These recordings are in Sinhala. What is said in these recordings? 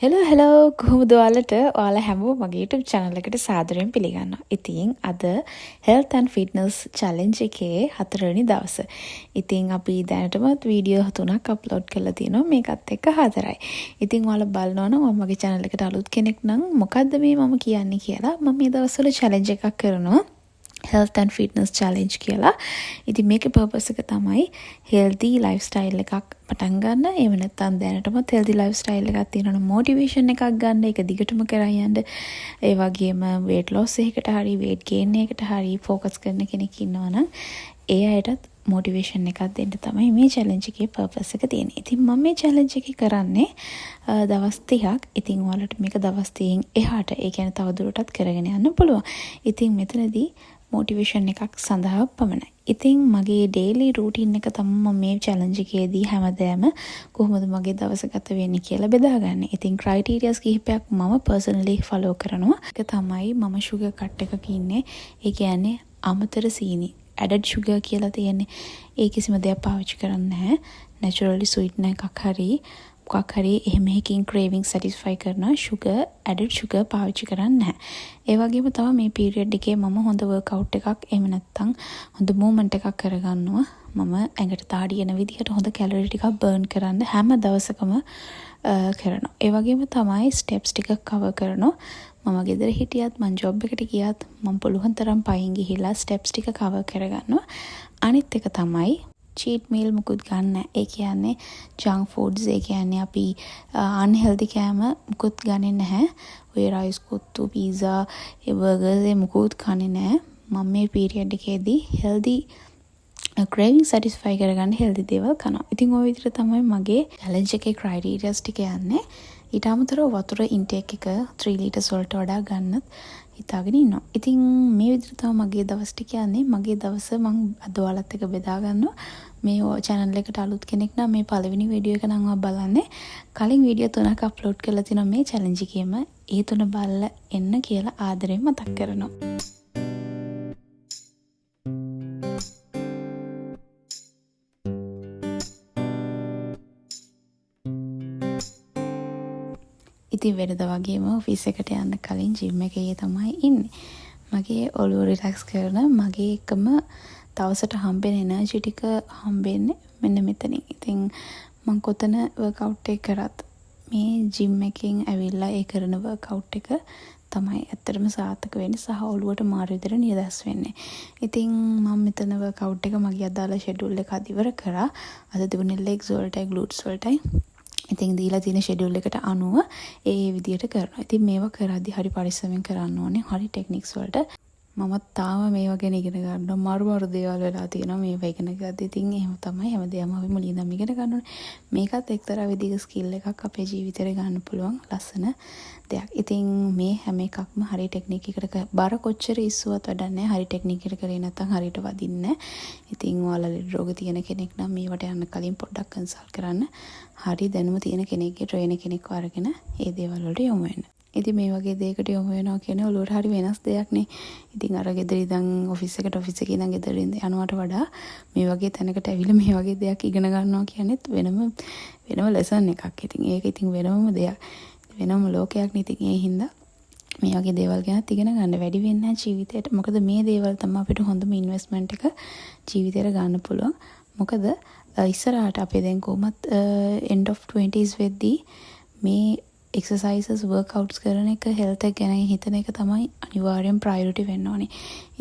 හෙලෝ කොහොමද ඔයාලා හැමෝම මගේ YouTube channel එකට සාදරයෙන් පිළිගන්නවා. ඉතින් අද health and fitness challenge එකේ 4 වෙනි දවස. ඉතින් අපි දැනටමත් වීඩියෝ 3ක් අප්ලෝඩ් කරලා තියෙනවා මේකත් එක්ක 4යි. ඉතින් ඔයාලා බලනවා නම් මගේ channel එකට අලුත් කෙනෙක් නම් මොකද්ද මේ මම කියන්නේ කියලා මම මේ දවස්වල challenge එකක් කරනවා. health and fitness challenge කියලා. ඉතින් මේකේ purpose එක තමයි healthy lifestyle එකක් පටන් ගන්න. එහෙම නැත්නම් දැනටමත් healthy lifestyle එකක් තියෙනවනේ motivation එකක් ගන්න. ඒක දිගටම කරන් යන්න. ඒ වගේම weight loss එකකට හරි weight gain එකකට හරි focus කරන කෙනෙක් ඉන්නවනම් ඒ අයටත් motivation එකක් දෙන්න තමයි මේ challenge එකේ purpose එක තියෙන්නේ. ඉතින් මම මේ challenge එකේ කරන්නේ දවස් 30ක්. ඉතින් ඔයාලට මේක දවස් 30න් එහාට ඒ කියන්නේ තවදුරටත් කරගෙන යන්න පුළුවන්. ඉතින් මෙතනදී මොටිවේෂන් එකක් සඳහා පමණයි. ඉතින් මගේ ඩේලි රූටින් එක තමයි මම මේ චැලෙන්ජ් එකේදී හැමදාම කොහොමද මගේ දවස ගත වෙන්නේ කියලා බෙදාගන්නේ. ඉතින් ක්‍රයිටීරියාස් කිහිපයක් මම පර්සනලි ෆලෝ කරනවා. ඒක තමයි මම ෂුගර් කට් එකක ඉන්නේ. ඒ කියන්නේ අමතර සීනි ඇඩඩ් ෂුගර් කියලා තියෙන්නේ. ඒ කිසිම දෙයක් පාවිච්චි කරන්නේ නැහැ. නැචරලි ස්වීට්නර් එකක් හරි මොකක් හරි එහෙම එකකින් ක්‍රේවිං සැටිස්ෆයි කරනවා. ෂුගර් ඇඩඩ් ෂුගර් පාවිච්චි කරන්නේ නැහැ. ඒ වගේම තමයි මේ පීරියඩ් එකේ මම හොඳ වර්ක්අවුට් එකක් එහෙම නැත්නම් හොඳ මූව්මන්ට් එකක් කරගන්නවා. මම ඇඟට තාඩි එන විදිහට හොඳ කැලරි ටිකක් බර්න් කරන්න හැම දවසකම කරනවා. ඒ වගේම තමයි ස්ටෙප්ස් ටික කවර් කරනවා. මම ගෙදර හිටියත් මම ජොබ් එකට ගියත් මම පුළුවන් තරම් පයින් ගිහිලා ස්ටෙප්ස් ටික කවර් කරගන්නවා. අනිත් එක තමයි චීට් මීල් මුකුත් ගන්න. ඒ කියන්නේ ජංක් ෆුඩ්ස් ඒ කියන්නේ අපි අන්හෙල්දි කෑම මුකුත් ගන්නේ නැහැ. ඔය රයිස් කොත්තු පීසා ඒ බර්ගර්ස් ඒ මුකුත් කන්නේ නැහැ. මම මේ පීරියඩ් එකේදී හෙල්දි ක්‍රේවිං සැටිස්ෆයි කරගන්න හෙල්දි දේවල් කනවා. ඉතින් ওই විදිහට තමයි මගේ චැලෙන්ජ් එකේ ක්‍රයිටීරියාස් ටික යන්නේ. ඊට අමතරව වතුර ඉන්ටේක් එක 3 ලීටර්ස් වලට වඩා ගන්නත් හිතාගෙන ඉන්නවා. ඉතින් මේ විදිහට තමයි මගේ දවස් ටික යන්නේ. මගේ දවස මම අද ඔයාලත් එක්ක බෙදා ගන්නවා. මේ channel එකට අලුත් කෙනෙක් නම් මේ පළවෙනි වීඩියෝ එක නම් බලන්නේ. කලින් වීඩියෝ 3ක් අප්ලෝඩ් කරලා තිනවා මේ challenge එකේම. ඒ 3 බලලා එන්න කියලා ආදරෙන් මතක් කරනවා. ඉතින් වෙනද වගේම ඔෆිස් එකට යන්න කලින් ජිම් එකේ තමයි ඉන්නේ. මගේ ඔළුව රිලැක්ස් කරන මගේ එකම දවසට හම්බෙන එනර්ජි ටික හම්බෙන්නේ මෙන්න මෙතනින්. ඉතින් මම කොතන වර්ක්අවුට් එක කරත් මේ ජිම් එකෙන් ඇවිල්ලා ඒ කරන වර්ක්අවුට් එක තමයි ඇත්තටම සාර්ථක වෙන්නේ සහ ඔළුවට මාරු විදිහට නිදහස් වෙන්නේ. ඉතින් මම මෙතන වර්ක්අවුට් එක මගේ අදාළ ෂෙඩියුල් එක අදිවර කරා. අද තිබුණේ legs වලටයි glutes වලටයි. ඉතින් දීලා තියෙන ෂෙඩියුල් එකට අනුව ඒ විදිහට කරනවා. ඉතින් මේවා කරද්දි හරි පරිස්සමෙන් කරන්න ඕනේ. හරි ටෙක්නික්ස් වලට මමත් තාම මේවා ගැන ඉගෙන ගන්නවා. මාරු දේවල් වෙලා තියෙනවා මේවා ඉගෙන ගද්දි. ඉතින් එහෙම තමයි හැමදේම අපි මුලින් ඉඳන් ඉගෙන ගන්න ඕනේ. මේකත් එක්තරා විදිහක ස්කිල් එකක් අපේ ජීවිතේට ගන්න පුළුවන් ලස්සන දෙයක්. ඉතින් මේ හැම එකක්ම හරි ටෙක්නික් එකකට බර කොච්චර ඉස්සුවත් වැඩක් නැහැ. හරි ටෙක්නික් එකට කරේ නැත්නම් හරියට වදින්නේ නැහැ. ඉතින් ඔයාලා ලෙඩ රෝග තියෙන කෙනෙක් නම් මේවට යන්න කලින් පොඩ්ඩක් කන්සල්ට් කරන්න. හරි දැනුම තියෙන කෙනෙක්ගේ ට්‍රේනර් කෙනෙක්ව අරගෙන ඒ දේවල් වලට යොමු වෙන්න. ඉතින් මේ වගේ දෙයකට යොමු වෙනවා කියන්නේ ඔළුවට හරි වෙනස් දෙයක් නේ. ඉතින් අර ගෙදර ඉඳන් ඔෆිස් එකට ඉඳන් ගෙදර යනවට වඩා මේ වගේ තැනකට ඇවිල්ලා මේ වගේ දෙයක් ඉගෙන ගන්නවා කියන්නේත් වෙනම ලෙසන් එකක්. ඉතින් ඒක ඉතින් වෙනම දෙයක්. වෙනම ලෝකයක් නේ. ඉතින් ඒ හින්දා මේ වගේ දේවල් ගැනත් ඉගෙන ගන්න වැඩි වෙන්නේ නැහැ ජීවිතේට. මොකද මේ දේවල් තමයි අපිට හොඳම ඉන්වෙස්ට්මන්ට් එක ජීවිතේට ගන්න පුළුවන්. මොකද ඉස්සරහට අපේ දැන් කොහොමත් end of 20s වෙද්දී මේ exercises workouts කරන එක health එක ගැන හිතන එක තමයි අනිවාර්යෙන් priority වෙන්න ඕනේ.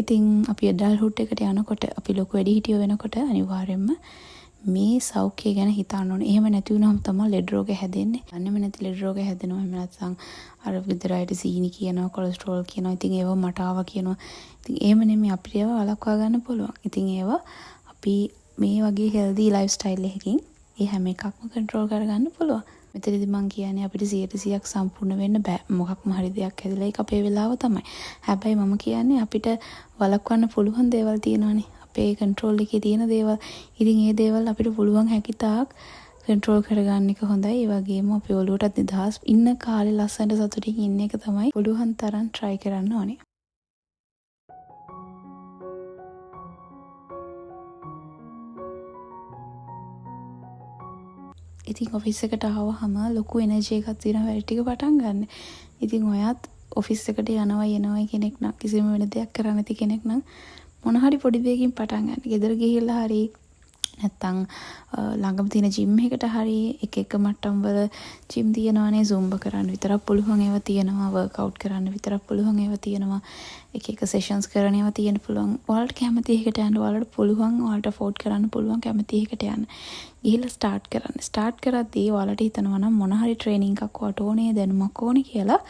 ඉතින් අපි adulthood එකට යනකොට අපි ලොකු වැඩිහිටියෝ වෙනකොට අනිවාර්යෙන්ම මේ සෞඛ්‍යය ගැන හිතන්න ඕනේ. එහෙම නැති වුණාම තමයි ලෙඩ රෝග හැදෙන්නේ. අන්නම නැති ලෙඩ රෝග හැදෙනවා. එහෙම නැත්නම් අර විතරයිට සීනි කියනවා, කොලෙස්ටරෝල් කියනවා. ඉතින් ඒව මට ආවා කියනවා. ඉතින් එහෙම නෙමෙයි අපිට ඒවා වළක්වා ගන්න පුළුවන්. ඉතින් ඒවා අපි මේ වගේ healthy lifestyle එකකින් ඒ හැම එකක්ම control කරගන්න පුළුවන්. මෙතනදී මම කියන්නේ අපිට 100%ක් සම්පූර්ණ වෙන්න බෑ. මොකක්ම හරි දෙයක් හැදලා ඒක අපේ වෙලාව තමයි. හැබැයි මම කියන්නේ අපිට වළක්වන්න පුළුවන් දේවල් තියෙනවානේ. අපේ control එකේ තියෙන දේවල්. ඉතින් ඒ දේවල් අපිට පුළුවන් හැකිතාක් control කරගන්න එක හොඳයි. ඒ වගේම අපේ ඔළුවටත් නිදහස් ඉන්න කාලේ ලස්සනට සතුටින් ඉන්න එක තමයි පුළුවන් තරම් try කරන්න ඕනේ. ඉතින් ඔෆිස් එකට ආවහම ලොකු එනර්ජි එකක් තියෙන වැඩ ටික පටන් ගන්න. ඉතින් ඔයත් ඔෆිස් එකට යනවා එනවා කෙනෙක් නම් කිසිම වෙන දෙයක් කරන්න නැති කෙනෙක් නම් මොන හරි පොඩි දෙයකින් පටන් ගන්න. ගෙදර ගිහිල්ලා හරි නැත්තම් ළඟම තියෙන ජිම් එකකට හරි එක මට්ටම් වල ජිම් තියනවානේ zumba කරන්න විතරක් පුළුවන් ඒවා තියෙනවා workout කරන්න විතරක් පුළුවන් ඒවා තියෙනවා එක sessions කරන්න ඒවා තියෙන්න පුළුවන්. ඔයාලට කැමති එකකට යන්න ඔයාලට පුළුවන් ඔයාලට afford කරන්න පුළුවන් කැමති එකකට යන්න. ගිහිල්ලා start කරන්න. start කරද්දී ඔයාලට හිතනවා නම් මොන හරි training එකක් ඔයාලට ඕනේ දැනුමක් ඕනේ කියලා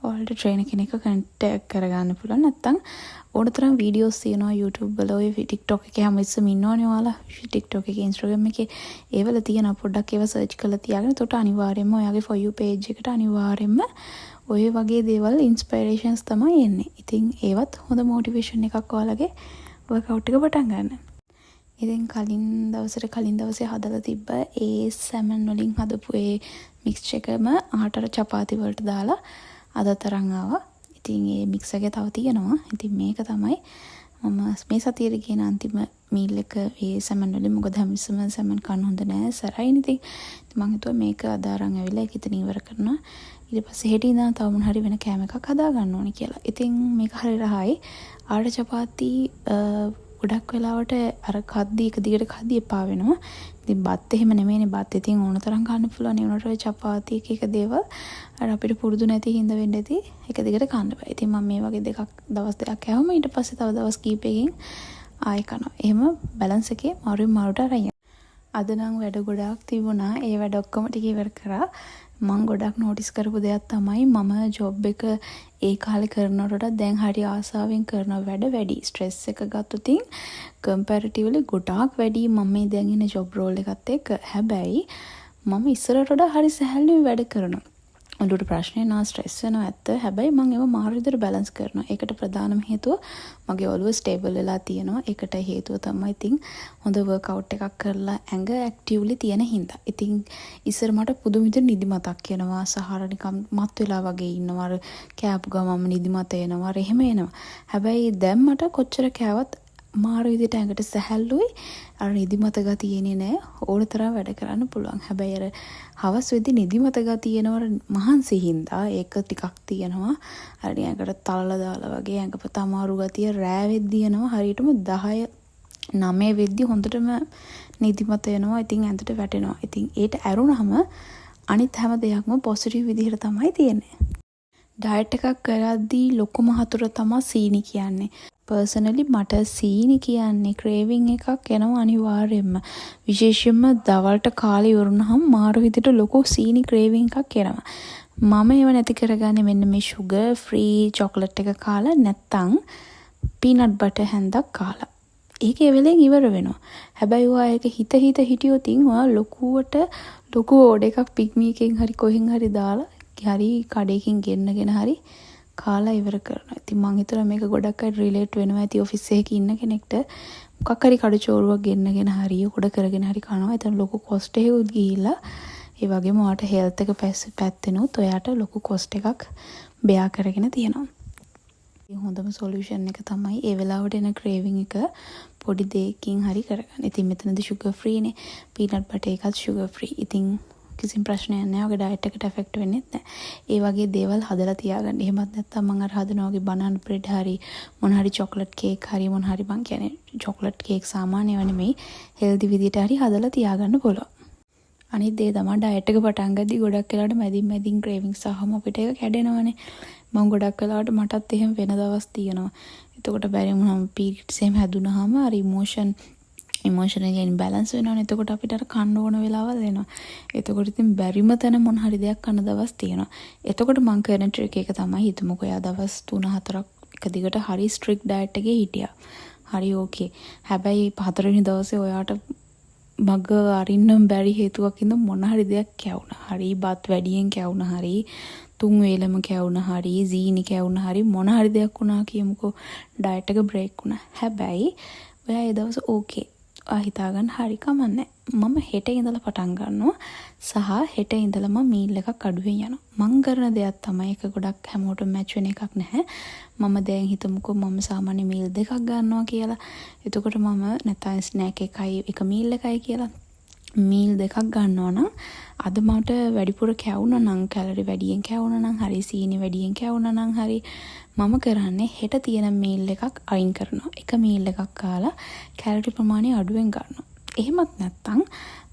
ඔයාලට trainer කෙනෙක්ව contact කරගන්න පුළුවන්. නැත්තම් ඕනතරම් videos තියෙනවා YouTube වල ඔය TikTok එකේ හැම ඉස්සෙම ඉන්නවනේ ඔයාලා. TikTok එකේ Instagram එකේ ඒවල තියෙන පොඩ්ඩක් ඒවා search කරලා තියාගෙන එතකොට අනිවාර්යයෙන්ම ඔයාගේ for you page එකට අනිවාර්යයෙන්ම ඔය වගේ දේවල් inspirations තමයි එන්නේ. ඉතින් ඒවත් හොඳ motivation එකක් ඔයාලගේ workout එක පටන් ගන්න. ඉතින් කලින් දවසේ හදලා තිබ්බ ඒ සැමන් වලින් හදපු ඒ mixture එකම ආටර චපාති වලට දාලා අද තරම් ආවා. ඉතින් ඒ මික්ස් එකේ තව තියෙනවා. ඉතින් මේක තමයි මම මේ සතියේ කියන අන්තිම මීල් එක ඒ සැමන් වලින් මොකද හැමතිස්සම සැමන් කන්න හොඳ නෑ සරයින්. ඉතින් මම හිතුවා මේක අද අරන් ඇවිල්ලා ඒක ඉතින් ඉවර කරනවා. ඊට පස්සේ හෙට ඉඳන් තව මොන හරි වෙන කෑම එකක් හදා ගන්න ඕනේ කියලා. ඉතින් මේක හරි රහයි. ආට චපාති ගොඩක් වෙලාවට අර කද්දි එක දිගට කද්දි එපා වෙනවා. ඉතින් බත් එහෙම නෙමෙයිනේ බත් ඉතින් ඕන තරම් කන්න පුළුවන්. ඒ උනට ඔය චපාති එක දේවල් අර අපිට පුරුදු නැති හින්දා වෙන්න ඇති එක දිගට කන්න බෑ. ඉතින් මම මේ වගේ දවස් දෙකක් කෑවම ඊට පස්සේ තව දවස් කීපයකින් ආයෙ කනවා. එහෙම බැලන්ස් එකේ මාරුට අරන් අද නම් වැඩ ගොඩාක් තිබුණා. ඒ වැඩ ඔක්කොම ටික ඉවර කරා. මම ගොඩක් නෝටිස් කරපු දෙයක් තමයි මම ජොබ් එක ඒ කාලේ කරනකොට දැන් හරි ආසාවෙන් කරන වැඩ වැඩි ස්ට්‍රෙස් එක ගත්තොත් කම්පැරටිව්ලි ගොඩාක් වැඩි මම මේ දැන් ඉන්න ජොබ් රෝල් එකත් එක්ක. හැබැයි මම ඉස්සරට වඩා හරි සැහැල්ලුවෙන් වැඩ කරනවා. ඔළුවට ප්‍රශ්නේ නා ස්ට්‍රෙස් වෙනවා ඇත්ත. හැබැයි මම ඒව මාරු විදිහට බැලන්ස් කරනවා. ඒකට ප්‍රධානම හේතුව මගේ ඔළුව ස්ටේබල් වෙලා තියෙනවා. ඒකට හේතුව තමයි ඉතින් හොඳ වර්ක්අවුට් එකක් කරලා ඇඟ ඇක්ටිව්ලි තියෙන හින්දා. ඉතින් ඉස්සර මට පුදුම විදිහට නිදිමතක් එනවා. සහර නිකම් මත් වෙලා වගේ ඉන්නවා. අර කෑපු ගමම නිදිමත එනවා. එහෙම එනවා. හැබැයි දැන් මට කොච්චර කෑවත් මාරු විදිහට ඇඟට සැහැල්ලුයි. අර නිදිමත ගතිය එන්නේ නැහැ. ඕන තරම් වැඩ කරන්න පුළුවන්. හැබැයි අර හවස් වෙද්දි නිදිමත ගතිය එනවර මහන්සි හින්දා ඒක ටිකක් තියෙනවා. අර ඇඟට තලලා දාලා වගේ ඇඟපත අමාරු ගතිය රෑ වෙද්දි එනවා. හරියටම 10 9 වෙද්දි හොඳටම නිදිමත එනවා. ඉතින් ඇඳට වැටෙනවා. ඉතින් ඒට ඇරුණාම අනිත් හැම දෙයක්ම පොසිටිව් විදිහට තමයි තියෙන්නේ. ඩයට් එකක් කරද්දී ලොකුම හතුර තමයි සීනි කියන්නේ. පර්සනලි මට සීනි කියන්නේ ක්‍රේවිං එකක් එනවා අනිවාර්යයෙන්ම. විශේෂයෙන්ම දවල්ට කාලේ ඉවරුනහම මාරු විදිහට ලොකු සීනි ක්‍රේවිං එකක් එනවා. මම ඒව නැති කරගන්නේ මෙන්න මේ sugar free chocolate එක කාලා නැත්තම් peanut butter හැන්දක් කාලා. ඒක ඒ වෙලෙන් ඉවර වෙනවා. හැබැයි ඔයා ඒක හිත හිටියොත් ඔයා ලොකු ඕඩ එකක් පික්නික් එකකින් හරි කොහෙන් හරි දාලා හරි කඩේකින් ගෙන්නගෙන හරි කාලා ඉවර කරනවා. ඉතින් මං හිතනවා මේක ගොඩක් අය රිලේට් වෙනවා. ඇති ඔෆිස් එකේ ඉන්න කෙනෙක්ට මොකක් හරි කඩ චෝරුවක් ගෙන්නගෙන හරි උඩ කරගෙන හරි කනවා. එතන ලොකු කොස්ට් එකකුත් ගිහිල්ලා ඒ වගේම ඔයාට හෙල්ත් එක පැත්තෙනුත් ඔයාට ලොකු කොස්ට් එකක් බෙයා කරගෙන තියෙනවා. හොඳම සොලියුෂන් එක තමයි ඒ වෙලාවට එන ක්‍රේවිං එක පොඩි දෙයකින් හරි කරගන්න. ඉතින් මෙතනදී sugar free නේ. peanut butter එකත් sugar free. ඉතින් කිසිම ප්‍රශ්නයක් නැහැ. ඔගේ ඩයට් එකට එෆෙක්ට් වෙන්නේ නැහැ. ඒ වගේ දේවල් හදලා තියාගන්න. එහෙමත් නැත්නම් මම අර හදනවා වගේ banana bread හරි මොන හරි chocolate cake හරි මොන හරි මං කියන්නේ chocolate cake සාමාන්‍යව නෙමෙයි healthy විදිහට හරි හදලා තියාගන්න පුළුවන්. අනිත් දේ තමයි ඩයට් එක පටන් ගද්දි ගොඩක් වෙලාවට මැදින් cravings ආවම අපිට ඒක කැඩෙනවනේ. මම ගොඩක් වෙලාවට මටත් එහෙම වෙන දවස් තියෙනවා. එතකොට බැරි වුණාම periods එහෙම හැදුනහම අර emotionally imbalance වෙනවනේ. එතකොට අපිට අර කන්න ඕන වෙලාවල් එනවා. එතකොට ඉතින් බැරිම තැන මොන හරි දෙයක් කන දවස් තියෙනවා. එතකොට මං කරන ට්‍රික් එක තමයි හිතමුකෝ එයා දවස් 3-4ක් එක දිගට හරි ස්ට්‍රික්ට් ඩයට් එකේ හිටියා. හරි ඕකේ. හැබැයි 4 වෙනි දවසේ ඔයාට මග අරින්නම් බැරි හේතුවක් ඉඳන් මොන හරි දෙයක් කැවුනා. හරි බත් වැඩියෙන් කැවුනා. හරි 3 වේලම කැවුනා. හරි සීනි කැවුනා. හරි මොන හරි දෙයක් වුණා කියමුකෝ ඩයට් එක බ්‍රේක් වුණා. හැබැයි ඔයා ඒ දවස් ඕකේ. හිතාගන්න හරි කමන්නේ. මම හෙට ඉඳලා පටන් ගන්නවා සහ හෙට ඉඳලම මීල් එකක් අඩුවෙන් යනවා. මං කරන දෙයක් තමයි ඒක ගොඩක් හැමෝටම මැච් වෙන එකක් නැහැ. මම දැන් හිතමුකෝ මම සාමාන්‍ය මීල් දෙකක් ගන්නවා කියලා. එතකොට මම නැත්නම් ස්නෑක් එකයි එක මීල් එකයි කියලා මීල් දෙකක් ගන්නවා නම් අද මට වැඩිපුර කැවුණා නම් කැලරි වැඩියෙන් කැවුණා නම් හරි සීනි වැඩියෙන් කැවුණා නම් හරි මම කරන්නේ හෙට තියෙන මීල් එකක් අයින් කරනවා. එක මීල් එකක් කාලා කැලරි ප්‍රමාණය අඩුවෙන් ගන්නවා. එහෙමත් නැත්නම්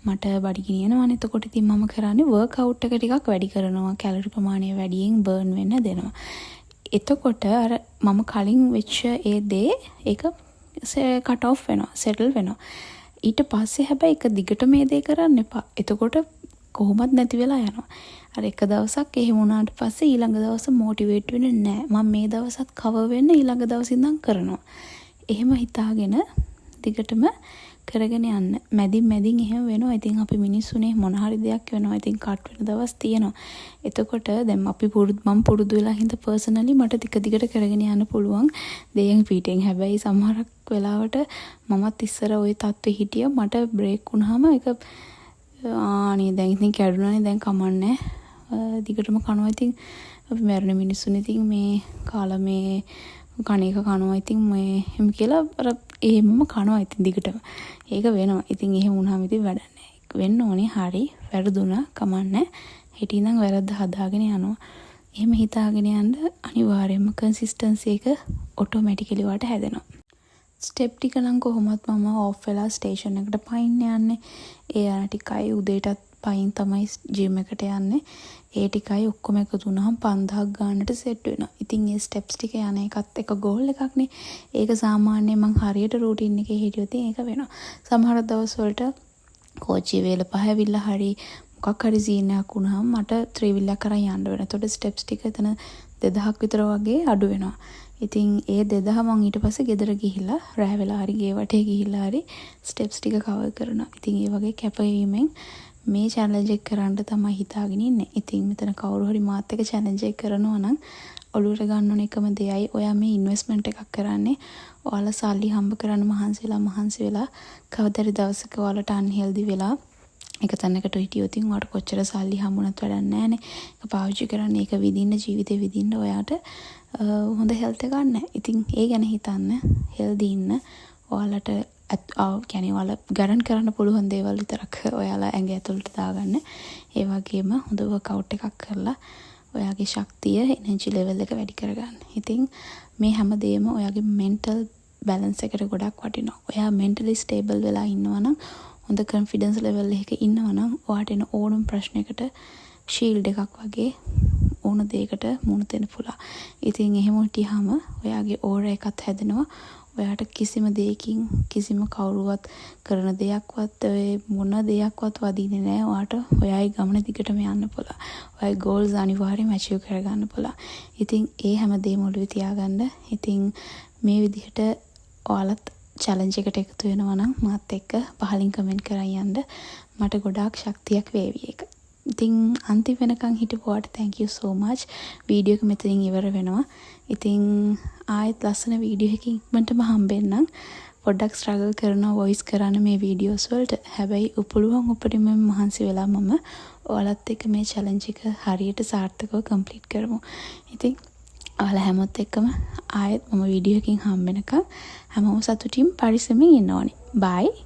මට බඩගිනි යනවනේ. එතකොට ඉතින් මම කරන්නේ වර්ක් අවුට් එක ටිකක් වැඩි කරනවා. කැලරි ප්‍රමාණය වැඩියෙන් බර්න් වෙන්න දෙනවා. එතකොට අර මම කලින් වෙච්ච ඒ දේ ඒක කට් ඔෆ් වෙනවා, සෙටල් වෙනවා. ඊට පස්සේ හැබැයි එක දිගට මේ දේ කරන්න එපා. එතකොට කොහොමත් නැති වෙලා යනවා. අර එක දවසක් එහෙම වුණාට පස්සේ ඊළඟ දවස මොටිවේට් වෙන්නේ නැහැ. මම මේ දවසත් කවර් වෙන්න ඊළඟ දවසින් ඉඳන් කරනවා. එහෙම හිතාගෙන දිගටම කරගෙන යන්න. මැදින් එහෙම වෙනවා. ඉතින් අපි මිනිස්සුනේ මොන හරි දෙයක් වෙනවා. ඉතින් කට් වෙන දවස් තියෙනවා. එතකොට දැන් මම පුරුදු වෙලා හින්දා පර්සනලි මට දිගට කරගෙන යන්න පුළුවන්. දෙයෙන් පිටින් හැබැයි සමහරක් වෙලාවට මමත් ඉස්සර ওই තත්ත්වෙ හිටියා. මට බ්‍රේක් වුණාම ඒක ආනේ දැන් ඉතින් කැඩුනානේ දැන් කමන්නේ. දිගටම කනවා. ඉතින් අපි මැරෙන මිනිස්සුනේ ඉතින් මේ කාලා මේ කණේක කනවා. ඉතින් මේ එහෙම කියලා අර එහෙමම කනවා. ඉතින් දිගටම ඒක වෙනවා. ඉතින් එහෙම වුණාම ඉතින් වැඩක් නැහැ. වෙන්න ඕනේ. හරි වැරදුනා කමන්නේ. හිටින් නම් වැරද්ද හදාගෙන යනවා. එහෙම හිතාගෙන යන්න අනිවාර්යයෙන්ම කන්සිස්ටන්සි එක ඔටෝමැටිකලි වට හැදෙනවා. ස්ටෙප් ටික නම් කොහොමත් මම ඔෆ් වෙලා ස්ටේෂන් එකට පයින් යන්නේ. ඒ යන ටිකයි උදේටත් පයින් තමයි ජිම් එකට යන්නේ. ඒ ටිකයි ඔක්කොම එකතු වුණාම 5000ක් ගන්නට සෙට් වෙනවා. ඉතින් මේ ස්ටෙප්ස් ටික යන එකත් එක ගෝල් එකක්නේ. ඒක සාමාන්‍යයෙන් මං හරියට රූටින් එකේ හිටියොත් ඒක වෙනවා. සමහර දවස් වලට කෝච්චිය වේල පහවිල්ලා හරි මොකක් හරි සීන් එකක් වුණාම මට ත්‍රිවිල්ලක් කරන් යන්න වෙනවා. එතකොට ස්ටෙප්ස් ටික එතන 2000ක් විතර වගේ අඩු වෙනවා. ඉතින් ඒ 2000 මං ඊට පස්සේ ගෙදර ගිහිල්ලා රෑ වෙලා හරි ගේ වටේ ගිහිල්ලා හරි ස්ටෙප්ස් ටික කවර් කරනවා. ඉතින් ඒ වගේ කැපවීමෙන් මේ චැලෙන්ජ් එක කරන්න තමයි හිතාගෙන ඉන්නේ. ඉතින් මෙතන කවුරු හරි මාත් එක්ක චැලෙන්ජ් එක කරනවා නම් ඔළුවට ගන්න ඕන එකම දෙයයි ඔයා මේ ඉන්වෙස්ට්මන්ට් එකක් කරන්නේ. ඔයාලා සල්ලි හම්බ කරන්න මහන්සි වෙලා කවදාද දවසක ඔයාලට අන්හෙල්දි වෙලා එක තැනකට හිටියොත් ඔයාලට කොච්චර සල්ලි හම්බුණත් වැඩක් නැහැනේ. ඒක පාවිච්චි කරන්න ඒක විඳින්න ජීවිතේ විඳින්න ඔයාට හොඳ හෙල්ත් එකක් නැහැ. ඉතින් ඒ ගැන හිතන්න හෙල්දි ඉන්න ඔයාලට කියන්නේ ඔයාලා ගරන් කරන්න පුළුවන් දේවල් විතරක් ඔයාලා ඇඟ ඇතුළට දාගන්න. ඒ වගේම හොඳ වර්ක්අවුට් එකක් කරලා ඔයාගේ ශක්තිය එනර්ජි ලෙවල් එක වැඩි කරගන්න. ඉතින් මේ හැමදේම ඔයාගේ මෙන්ටල් බැලන්ස් එකට ගොඩක් වටිනවා. ඔයා මෙන්ටලි ස්ටේබල් වෙලා ඉන්නවා නම් හොඳ කොන්ෆිඩන්ස් ලෙවල් එකක ඉන්නවා නම් ඔයාට එන ඕනම ප්‍රශ්නයකට ෂීල්ඩ් එකක් වගේ ඕන දෙයකට මුහුණ දෙන්න පුළුවන්. ඉතින් එහෙම හිටියාම ඔයාගේ ඕරා එකත් හැදෙනවා. ඔයාට කිසිම දෙයකින් කිසිම කවුරුවත් කරන දෙයක්වත් මොන දෙයක්වත් වදින්නේ නැහැ. ඔයාට ඔයාගේ ගමන දිගටම යන්න පුළුවන්. ඔයාගේ ගෝල්ස් අනිවාර්යයෙන්ම අචීව් කරගන්න පුළුවන්. ඉතින් ඒ හැමදේම ඔළුවේ තියාගන්න. ඉතින් මේ විදිහට ඔයාලත් චැලෙන්ජ් එකට එකතු වෙනවා නම් මාත් එක්ක පහලින් කමෙන්ට් කරන් යන්න. මට ගොඩාක් ශක්තියක් වේවි ඒක. ඉතින් අන්තිම වෙනකන් හිටපුවාට thank you so much. Video එක මෙතනින් ඉවර වෙනවා. ඉතින් ආයෙත් ලස්සන වීඩියෝ එකකින් ඉක්මනටම හම්බෙන්නම්. පොඩ්ඩක් ස්ට්‍රගල් කරනවා වොයිස් කරන්න මේ වීඩියෝස් වලට. හැබැයි උපුලුවන් උපරිම මහන්සි වෙලා මම ඔයාලත් එක්ක මේ චැලෙන්ජ් එක හරියට සාර්ථකව කම්ප්ලීට් කරමු. ඉතින් ඔයාලා හැමෝත් එක්කම ආයෙත් මම වීඩියෝ එකකින් හම්බෙනකම් හැමෝම සතුටින් පරිස්සමින් ඉන්න ඕනේ. bye.